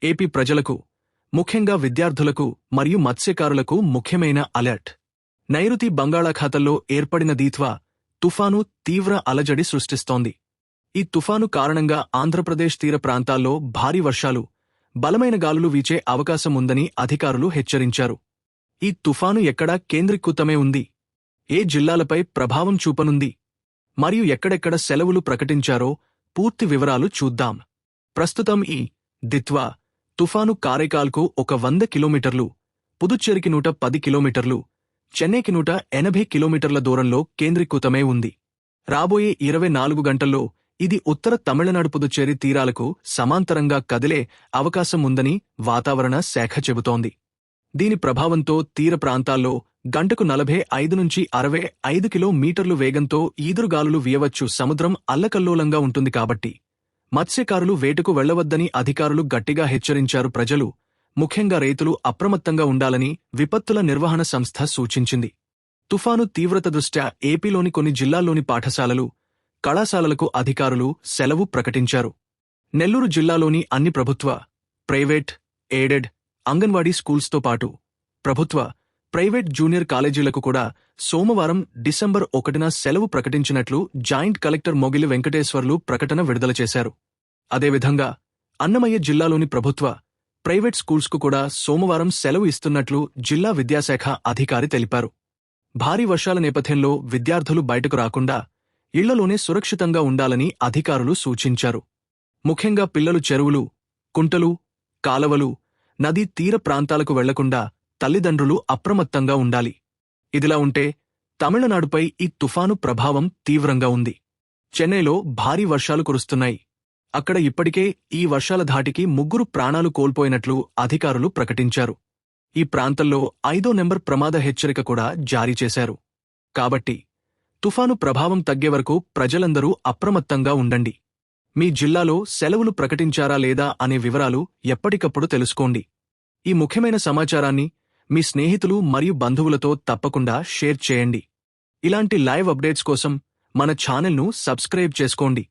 AP ప్రజలకు, ముఖ్యంగా విద్యార్థులకు మరియు మత్స్యకారులకు ముఖ్యమైన అలర్ట్. నైరుతి బంగాళాఖాతంలో ఏర్పడిన దీత్వా తుఫాను తీవ్ర అలజడి సృష్టిస్తోంది. ఈ తుఫాను కారణంగా ఆంధ్రప్రదేశ్ తీర ప్రాంతాల్లో భారీ వర్షాలు, బలమైన గాలులు వీచే అవకాశం ఉందని అధికారులు హెచ్చరించారు. ఈ తుఫాను ఎక్కడ కేంద్రీకృతమే ఉంది, ఏ జిల్లాలపై ప్రభావం చూపనుంది, మరియు ఎక్కడెక్కడ సెలవులు ప్రకటించారో పూర్తి వివరాలు చూద్దాం. ప్రస్తుతం ఈ దిత్వా తుఫాను కారైకాల్కు 100 కిలోమీటర్లు, పుదుచ్చేరికి 110 కిలోమీటర్లు, చెన్నైకి 180 కిలోమీటర్ల దూరంలో కేంద్రీకృతమే ఉంది. రాబోయే 24 గంటల్లో ఇది ఉత్తర తమిళనాడు పుదుచ్చేరి తీరాలకు సమాంతరంగా కదిలే అవకాశం ఉందని వాతావరణ శాఖ చెబుతోంది. దీని ప్రభావంతో తీర ప్రాంతాల్లో గంటకు 45 నుంచి 65 కిలోమీటర్లు వేగంతో ఈదురుగాలులు వీయవచ్చు. సముద్రం అల్లకల్లోలంగా ఉంటుంది కాబట్టి మత్స్యకారులు వేటకు వెళ్లవద్దని అధికారులు గట్టిగా హెచ్చరించారు. ప్రజలు, ముఖ్యంగా రైతులు అప్రమత్తంగా ఉండాలని విపత్తుల నిర్వహణ సంస్థ సూచించింది. తుఫాను తీవ్రత దృష్ట్యా ఏపీలోని కొన్ని జిల్లాల్లోని పాఠశాలలు, కళాశాలలకు అధికారులు సెలవు ప్రకటించారు. నెల్లూరు జిల్లాలోని అన్ని ప్రభుత్వ, ప్రైవేట్, ఎయిడెడ్ అంగన్వాడీ స్కూల్స్తో పాటు ప్రభుత్వ, ప్రైవేట్ జూనియర్ కాలేజీలకు కూడా సోమవారం డిసెంబర్ 1న సెలవు ప్రకటించినట్లు జాయింట్ కలెక్టర్ మొగిలి వెంకటేశ్వర్లు ప్రకటన విడుదల చేశారు. అదేవిధంగా అన్నమయ్య జిల్లాలోని ప్రభుత్వ, ప్రైవేట్ స్కూల్స్కు కూడా సోమవారం సెలవు ఇస్తున్నట్లు జిల్లా విద్యాశాఖ అధికారి తెలిపారు. భారీ వర్షాల నేపథ్యంలో విద్యార్థులు బయటకు రాకుండా ఇళ్లలోనే సురక్షితంగా ఉండాలని అధికారులు సూచించారు. ముఖ్యంగా పిల్లలు చెరువులు, కుంటలు, కాలవలు, నదీ తీర ప్రాంతాలకు వెళ్లకుండా తల్లిదండ్రులు అప్రమత్తంగా ఉండాలి. ఇదిలా ఉంటే తమిళనాడుపై ఈ తుఫాను ప్రభావం తీవ్రంగా ఉంది. చెన్నైలో భారీ వర్షాలు కురుస్తున్నాయి. అక్కడ ఇప్పటికే ఈ వర్షాల ధాటికి 3 ప్రాణాలు కోల్పోయినట్లు అధికారులు ప్రకటించారు. ఈ ప్రాంతంలో 5వ నెంబర్ ప్రమాద హెచ్చరిక కూడా జారీ చేశారు. కాబట్టి తుఫాను ప్రభావం తగ్గే వరకు ప్రజలందరూ అప్రమత్తంగా ఉండండి. మీ జిల్లాలో సెలవులు ప్రకటించారా లేదా అనే వివరాలు ఎప్పటికప్పుడు తెలుసుకోండి. ఈ ముఖ్యమైన సమాచారాన్ని మీ స్నేహితులు మరియు బంధువులతో తప్పకుండా షేర్ చేయండి. ఇలాంటి లైవ్ అప్డేట్స్ కోసం మన ఛానల్ను సబ్స్క్రైబ్ చేసుకోండి.